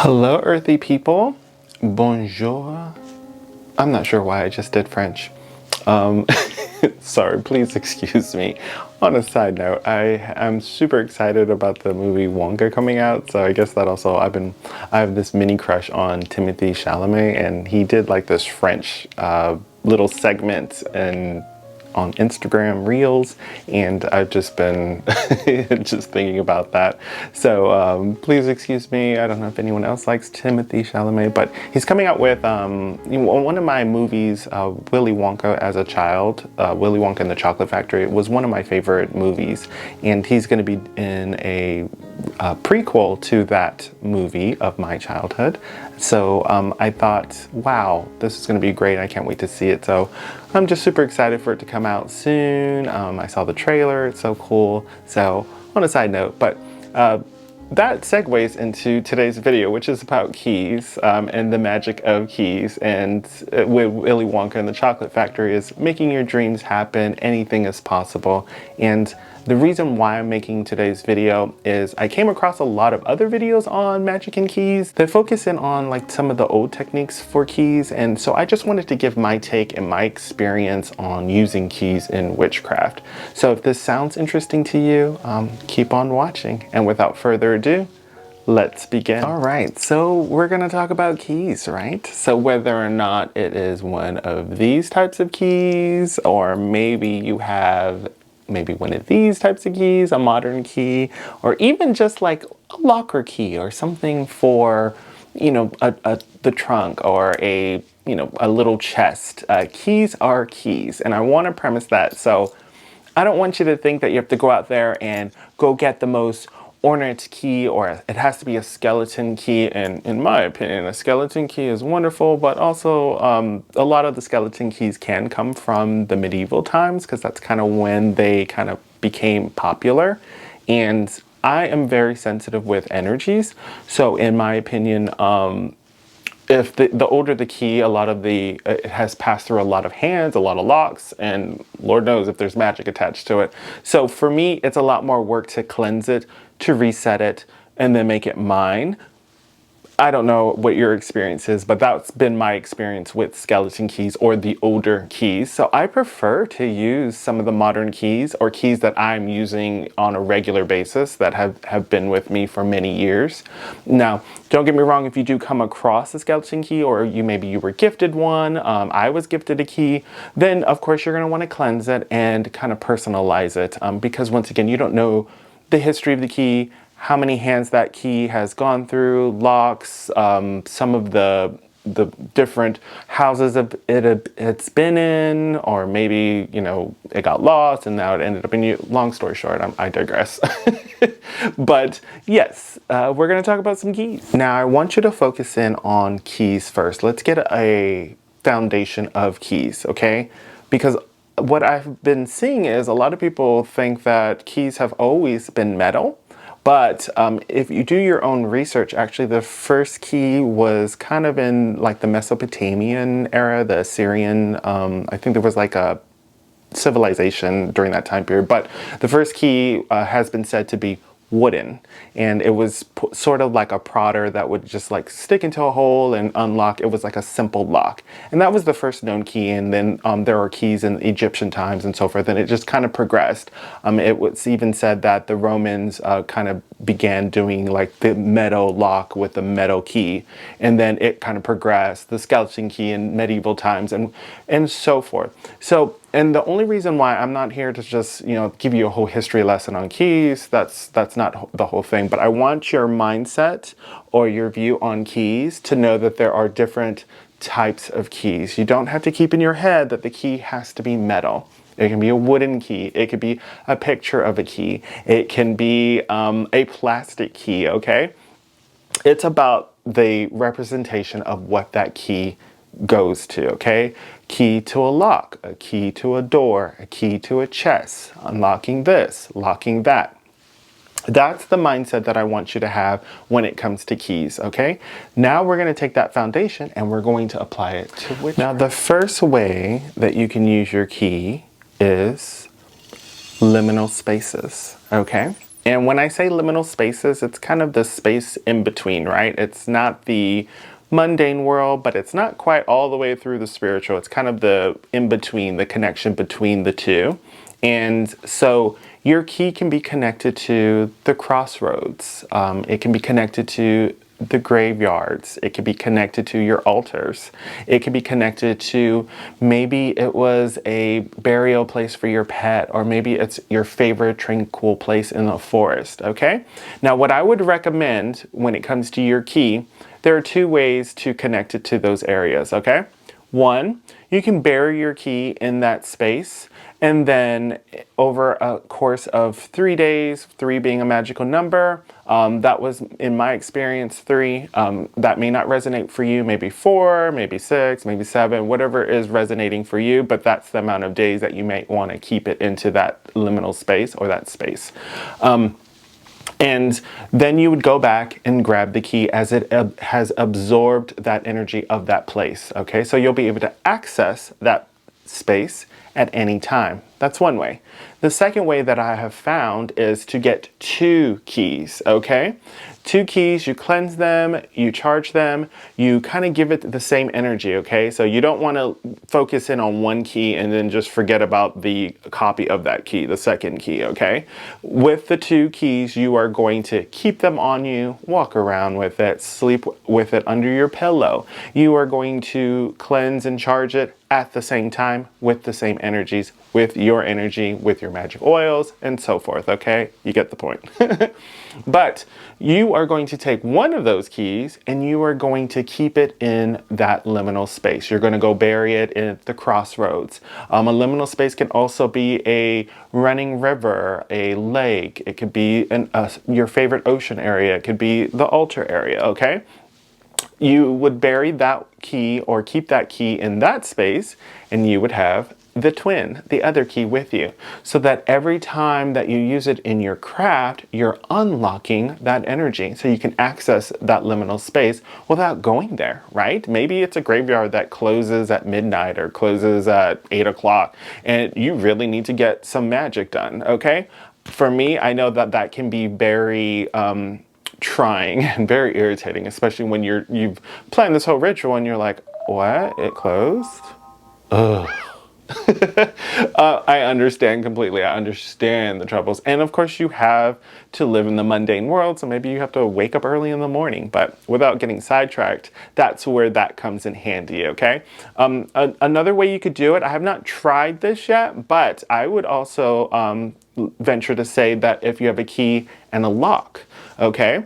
Hello, earthy people. Bonjour. I'm not sure why I just did French. Sorry, please excuse me. On a side note, I'm super excited about the movie Wonka coming out. So I guess that also I have this mini crush on Timothée Chalamet, and he did like this French little segment on Instagram Reels, and I've just been just thinking about that. So please excuse me. I don't know if anyone else likes Timothée Chalamet, but he's coming out with one of my movies, Willy Wonka as a child. Willy Wonka and the Chocolate Factory. It was one of my favorite movies, and he's going to be in a prequel to that movie of my childhood. So I thought, wow, this is going to be great. I can't wait to see it. So I'm just super excited for it to come out soon. I saw the trailer. It's so cool. So on a side note, but that segues into today's video, which is about keys and the magic of keys. And with Willy Wonka and the Chocolate Factory is making your dreams happen. Anything is possible. And the reason why I'm making today's video is I came across a lot of other videos on magic and keys that focus in on like some of the old techniques for keys. And so I just wanted to give my take and my experience on using keys in witchcraft. So if this sounds interesting to you, keep on watching. And without further ado, let's begin. All right, so we're gonna talk about keys, right? So whether or not it is one of these types of keys, or maybe you have maybe one of these types of keys, a modern key, or even just like a locker key or something for, you know, the trunk or a little chest. Keys are keys, and I want to premise that. So I don't want you to think that you have to go out there and go get the most ornate key, or it has to be a skeleton key. And in my opinion, a skeleton key is wonderful, but also a lot of the skeleton keys can come from the medieval times, because that's kind of when they kind of became popular. And I am very sensitive with energies. So in my opinion, if the older the key, a lot of it has passed through a lot of hands, a lot of locks, and Lord knows if there's magic attached to it. So for me, it's a lot more work to cleanse it, to reset it, and then make it mine. I don't know what your experience is, but that's been my experience with skeleton keys or the older keys. So I prefer to use some of the modern keys, or keys that I'm using on a regular basis that have been with me for many years. Now, don't get me wrong, if you do come across a skeleton key, or maybe you were gifted one, I was gifted a key, then of course you're going to want to cleanse it and kind of personalize it, because once again, you don't know the history of the key, how many hands that key has gone through, locks, some of the different houses it's been in, or maybe, you know, it got lost and now it ended up in you. Long story short, I digress. But yes, we're going to talk about some keys. Now, I want you to focus in on keys first. Let's get a foundation of keys, okay? Because what I've been seeing is a lot of people think that keys have always been metal. But if you do your own research, actually the first key was kind of in like the Mesopotamian era, the Assyrian, I think there was like a civilization during that time period. But the first key has been said to be wooden, and it was sort of like a prodder that would just like stick into a hole and unlock. It was like a simple lock, and that was the first known key. And then there were keys in Egyptian times and so forth, and it just kind of progressed. It was even said that the Romans kind of began doing like the metal lock with the metal key, and then it kind of progressed, the skeleton key in medieval times, and so forth. So, and the only reason why I'm not here to just, you know, give you a whole history lesson on keys, that's not the whole thing, but I want your mindset or your view on keys to know that there are different types of keys. You don't have to keep in your head that the key has to be metal. It can be a wooden key. It could be a picture of a key. It can be a plastic key, okay? It's about the representation of what that key goes to, okay? Key to a lock, a key to a door, a key to a chest, unlocking this, locking that. That's the mindset that I want you to have when it comes to keys, okay? Now we're going to take that foundation and we're going to apply it to witchcraft. Now, the first way that you can use your key is liminal spaces, okay? And when I say liminal spaces, it's kind of the space in between, right? It's not the mundane world, but it's not quite all the way through the spiritual. It's kind of the in between, the connection between the two. And so your key can be connected to the crossroads. It can be connected to the graveyards. It could be connected to your altars. It could be connected to, maybe it was a burial place for your pet, or maybe it's your favorite tranquil place in the forest, okay? Now, what I would recommend when it comes to your key, there are two ways to connect it to those areas, okay? One, you can bury your key in that space, and then over a course of 3 days, 3 being a magical number, that was, in my experience, 3. That may not resonate for you, maybe 4, maybe 6, maybe 7, whatever is resonating for you, but that's the amount of days that you may want to keep it into that liminal space or that space. And then you would go back and grab the key as it has absorbed that energy of that place, okay? So you'll be able to access that space at any time. That's one way. The second way that I have found is to get 2 keys, okay? 2 keys, you cleanse them, you charge them, you kind of give it the same energy, okay? So you don't want to focus in on one key and then just forget about the copy of that key, the second key, okay? With the 2 keys, you are going to keep them on you, walk around with it, sleep with it under your pillow. You are going to cleanse and charge it at the same time with the same energies, with your energy, with your magic oils, and so forth, okay? You get the point. But you are going to take one of those keys and you are going to keep it in that liminal space. You're going to go bury it in the crossroads. A liminal space can also be a running river, a lake. It could be your favorite ocean area. It could be the altar area, okay? You would bury that key or keep that key in that space, and you would have the twin, the other key, with you, so that every time that you use it in your craft, you're unlocking that energy so you can access that liminal space without going there, right? Maybe it's a graveyard that closes at midnight or closes at 8 o'clock and you really need to get some magic done, okay? For me, I know that that can be very trying and very irritating, especially when you've planned this whole ritual and you're like, what? It closed? Ugh. I understand completely. I understand the troubles. And of course you have to live in the mundane world, so maybe you have to wake up early in the morning, but without getting sidetracked, that's where that comes in handy, okay? Another way you could do it, I have not tried this yet, but I would also venture to say that if you have a key and a lock, okay?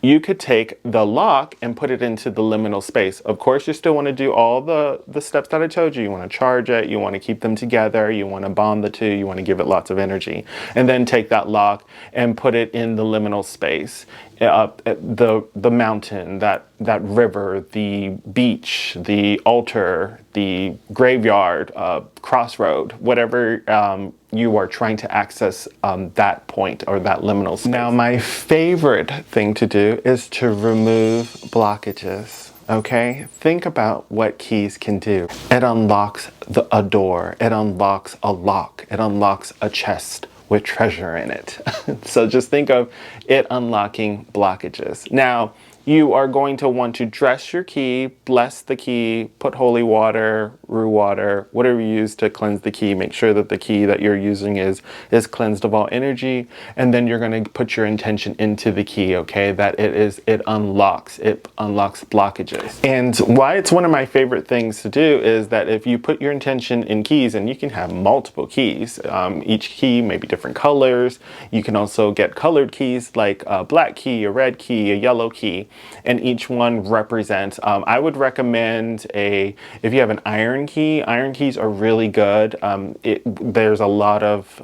You could take the lock and put it into the liminal space. Of course, you still want to do all the steps that I told you. You want to charge it, you want to keep them together, you want to bond the two, you want to give it lots of energy. And then take that lock and put it in the liminal space. The mountain, that river, the beach, the altar, the graveyard, crossroad, whatever you are trying to access that point or that liminal space. Now, my favorite thing to do is to remove blockages. Okay, think about what keys can do. It unlocks a door, it unlocks a lock, it unlocks a chest with treasure in it. So just think of it unlocking blockages. Now, you are going to want to dress your key, bless the key, put holy water, rue water, whatever you use to cleanse the key. Make sure that the key that you're using is cleansed of all energy. And then you're going to put your intention into the key, okay? That it unlocks blockages. And why it's one of my favorite things to do is that if you put your intention in keys, and you can have multiple keys, each key may be different colors. You can also get colored keys like a black key, a red key, a yellow key. And each one represents, I would recommend if you have an iron key. Iron keys are really good. There's a lot of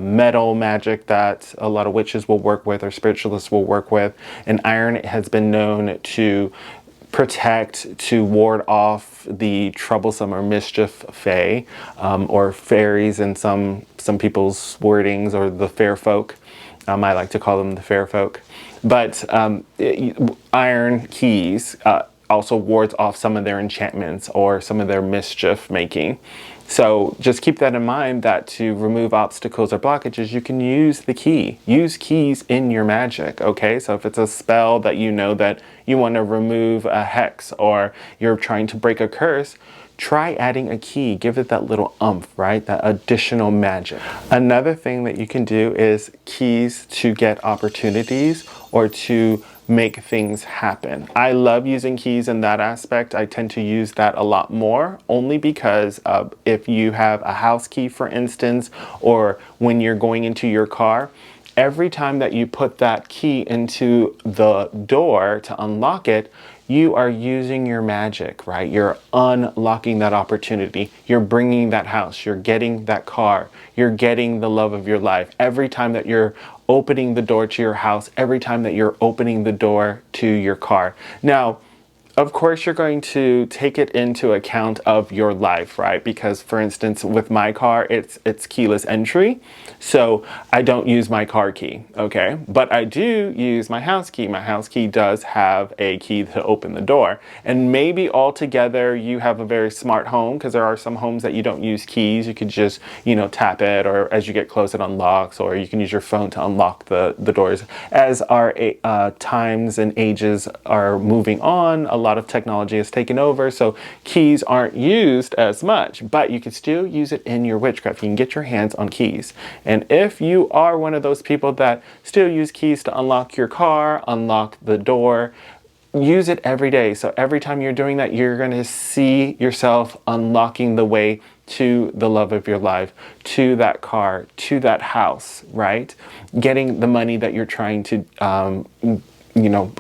metal magic that a lot of witches will work with or spiritualists will work with. And iron has been known to protect, to ward off the troublesome or mischief fae, or fairies in some people's wordings, or the fair folk. I like to call them the fair folk. But iron keys also wards off some of their enchantments or some of their mischief making. So just keep that in mind, that to remove obstacles or blockages, you can use the key. Use keys in your magic, okay? So if it's a spell that you know that you want to remove a hex, or you're trying to break a curse, try adding a key. Give it that little umph, right? That additional magic. Another thing that you can do is keys to get opportunities or to make things happen. I love using keys in that aspect. I tend to use that a lot more, only because if you have a house key, for instance, or when you're going into your car, every time that you put that key into the door to unlock it, you are using your magic, right? You're unlocking that opportunity. You're bringing that house. You're getting that car. You're getting the love of your life. Every time that you're opening the door to your house, every time that you're opening the door to your car. Now, of course, you're going to take it into account of your life, right? Because, for instance, with my car, it's keyless entry, so I don't use my car key, okay? But I do use my house key. My house key does have a key to open the door. And maybe altogether you have a very smart home, because there are some homes that you don't use keys. You could just, you know, tap it, or as you get close, it unlocks, or you can use your phone to unlock the doors. As our times and ages are moving on, a lot of technology has taken over, so keys aren't used as much, but you can still use it in your witchcraft. You can get your hands on keys. And if you are one of those people that still use keys to unlock your car, unlock the door, use it every day. So every time you're doing that, you're going to see yourself unlocking the way to the love of your life, to that car, to that house, right? Getting the money that you're trying to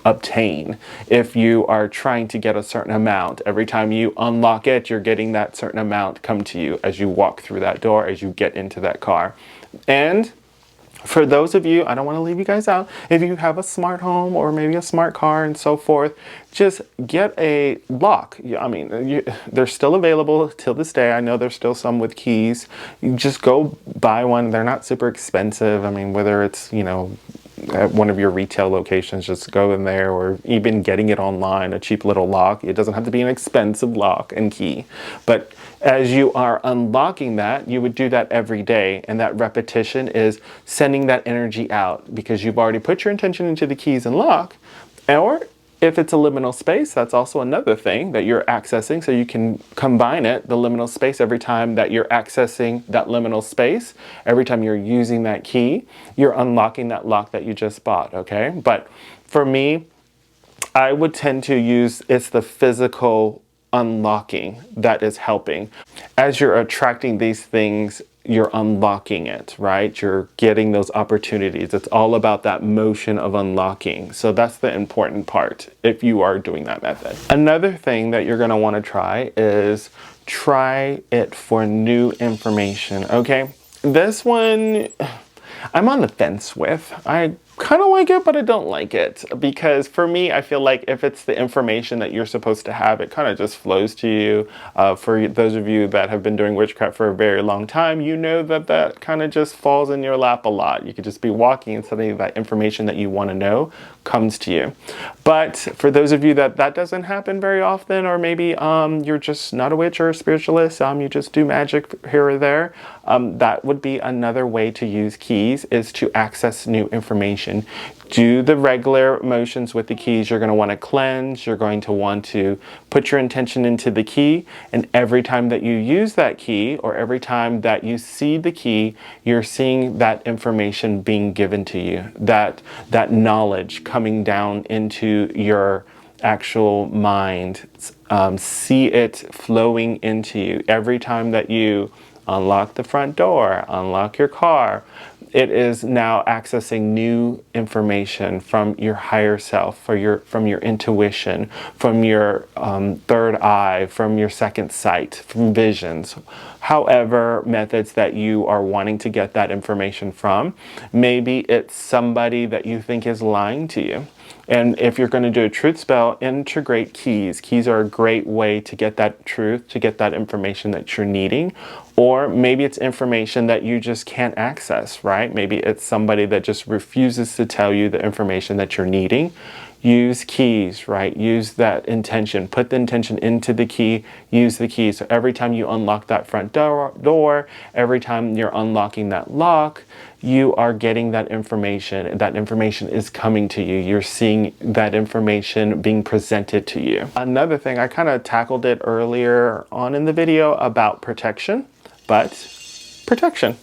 obtain. If you are trying to get a certain amount, every time you unlock it, you're getting that certain amount come to you as you walk through that door, as you get into that car. And for those of you, I don't want to leave you guys out, if you have a smart home or maybe a smart car and so forth, just get a lock. I mean, they're still available till this day. I know there's still some with keys. You just go buy one. They're not super expensive. I mean, whether it's, at one of your retail locations, just go in there, or even getting it online, a cheap little lock. It doesn't have to be an expensive lock and key. But as you are unlocking that, you would do that every day. And that repetition is sending that energy out, because you've already put your intention into the keys and lock. Or if it's a liminal space, that's also another thing that you're accessing. So you can combine it, the liminal space, every time that you're accessing that liminal space, every time you're using that key, you're unlocking that lock that you just bought, okay? But for me, I would tend to use, it's the physical unlocking that is helping. As you're attracting these things, you're unlocking it, right? You're getting those opportunities. It's all about that motion of unlocking. So that's the important part if you are doing that method. Another thing that you're going to want to try is try it for new information, okay? This one, I'm on the fence with. I kind of like it, but I don't like it, because for me, I feel like if it's the information that you're supposed to have, it kind of just flows to you. For those of you that have been doing witchcraft for a very long time, you know that that kind of just falls in your lap a lot. You could just be walking and suddenly that information that you want to know comes to you. But for those of you that doesn't happen very often, or maybe you're just not a witch or a spiritualist, you just do magic here or there, that would be another way to use keys, is to access new information. Do the regular motions with the keys. You're going to want to cleanse. You're going to want to put your intention into the key. And every time that you use that key, or every time that you see the key, you're seeing that information being given to you. That knowledge coming down into your actual mind. See it flowing into you. Every time that you unlock the front door, unlock your car, it is now accessing new information from your higher self, from your intuition, from your third eye, from your second sight, from visions. However methods that you are wanting to get that information from. Maybe it's somebody that you think is lying to you. And if you're going to do a truth spell, integrate keys. Keys are a great way to get that truth, to get that information that you're needing. Or maybe it's information that you just can't access, right? Maybe it's somebody that just refuses to tell you the information that you're needing. use keys, right? Use that intention. Put the intention into the key. Use the key. So every time you unlock that front door, every time you're unlocking that lock, you are getting that information. That information is coming to you. You're seeing that information being presented to you. Another thing, I kind of tackled it earlier on in the video about protection, but protection.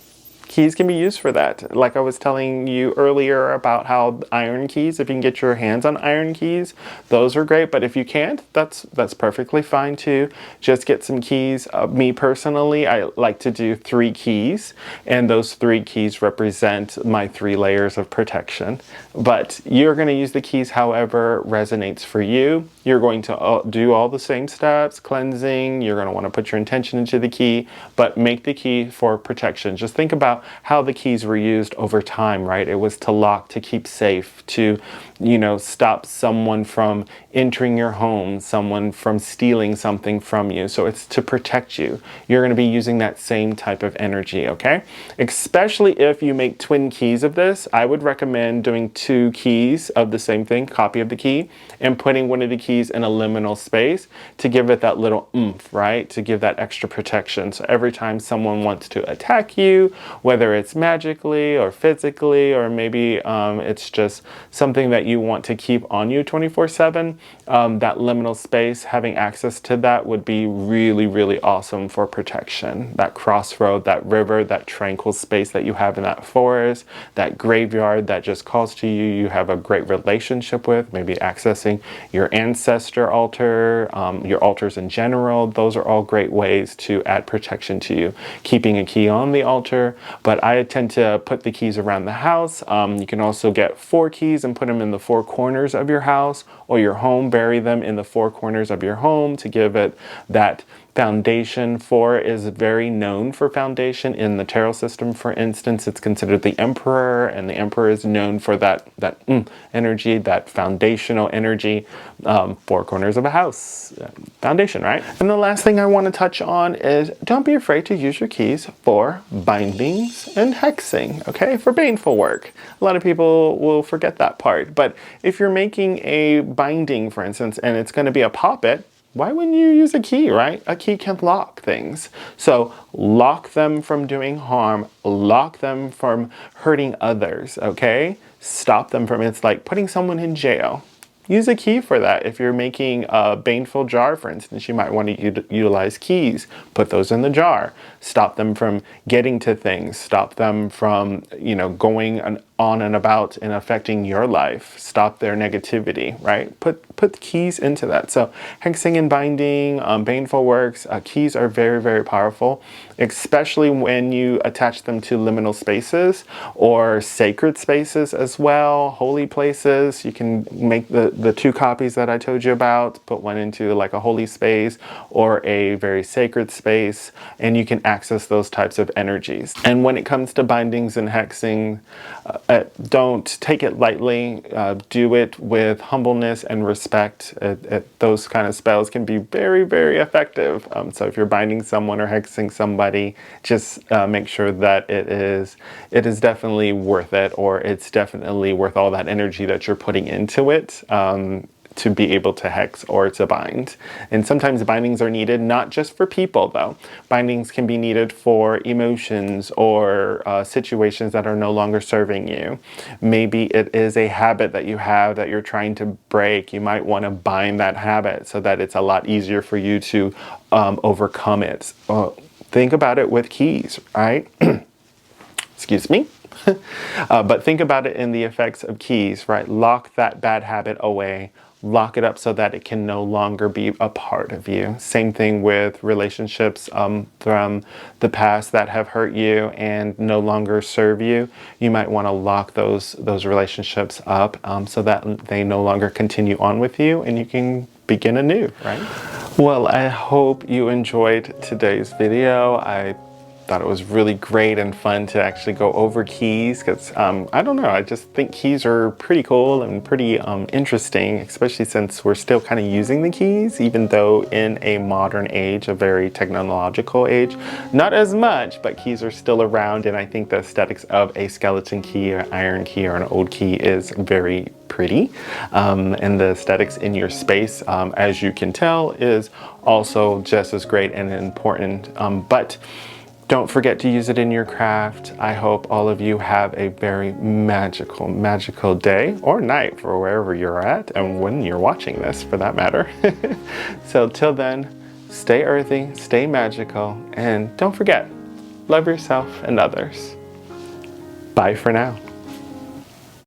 Keys can be used for that. Like I was telling you earlier about how iron keys, if you can get your hands on iron keys, those are great. But if you can't, that's perfectly fine too. Just get some keys. Me personally, I like to do 3 keys, and those 3 keys represent my 3 layers of protection. But you're going to use the keys however resonates for you. You're going to do all the same steps, cleansing. You're going to want to put your intention into the key, but make the key for protection. Just think about how the keys were used over time, right? It was to lock, to keep safe, to, you know, stop someone from entering your home, someone from stealing something from you. So it's to protect you. You're going to be using that same type of energy, okay? Especially if you make twin keys of this, I would recommend doing 2 keys of the same thing, copy of the key, and putting one of the keys in a liminal space to give it that little oomph, right? To give that extra protection. So every time someone wants to attack you, whether it's magically or physically, or maybe it's just something that you want to keep on you 24/7, that liminal space, having access to that would be really, really awesome for protection. That crossroad, that river, that tranquil space that you have in that forest, that graveyard that just calls to you, you have a great relationship with, maybe accessing your ancestor altar, your altars in general. Those are all great ways to add protection to you. Keeping a key on the altar, but I tend to put the keys around the house. You can also get 4 keys and put them in the 4 corners of your house or your home. Bury them in the 4 corners of your home to give it that foundation. 4 is very known for foundation in the tarot system. For instance, it's considered the emperor, and the emperor is known for that energy, that foundational energy. 4 corners of a house, foundation, right? And the last thing I want to touch on is don't be afraid to use your keys for bindings and hexing, okay? For baneful work. A lot of people will forget that part, but if you're making a binding, for instance, and it's going to be a poppet, why wouldn't you use a key, right? A key can lock things. So lock them from doing harm, lock them from hurting others, okay? Stop them from, it's like putting someone in jail. Use a key for that. If you're making a baneful jar, for instance, you might want to utilize keys. Put those in the jar. Stop them from getting to things. Stop them from, you know, going on and about and affecting your life. Stop their negativity, right? Put keys into that. So hexing and binding, baneful works, keys are very, very powerful, especially when you attach them to liminal spaces or sacred spaces as well, holy places. You can make the 2 copies that I told you about, put one into like a holy space or a very sacred space, and you can access those types of energies. And when it comes to bindings and hexing, don't take it lightly. Do it with humbleness and respect. Those kind of spells can be very, very effective. So if you're binding someone or hexing somebody, just make sure that it is definitely worth it, or it's definitely worth all that energy that you're putting into it. To be able to hex or to bind. And sometimes bindings are needed not just for people though. Bindings can be needed for emotions or situations that are no longer serving you. Maybe it is a habit that you have that you're trying to break. You might want to bind that habit so that it's a lot easier for you to overcome it. Think about it with keys, right? Excuse me. But think about it in the effects of keys, right? Lock that bad habit away. Lock it up so that it can no longer be a part of you. Same thing with relationships from the past that have hurt you and no longer serve you. You might want to lock those relationships up so that they no longer continue on with you and you can begin anew, right? Well, I hope you enjoyed today's video. I thought it was really great and fun to actually go over keys because I don't know, I just think keys are pretty cool and pretty interesting, especially since we're still kind of using the keys, even though in a modern age, a very technological age, not as much, but keys are still around. And I think the aesthetics of a skeleton key or iron key or an old key is very pretty pretty. And the aesthetics in your space, as you can tell, is also just as great and important. But don't forget to use it in your craft. I hope all of you have a very magical day or night for wherever you're at and when you're watching this, for that matter. So till then, stay earthy, stay magical, and don't forget, love yourself and others. Bye for now.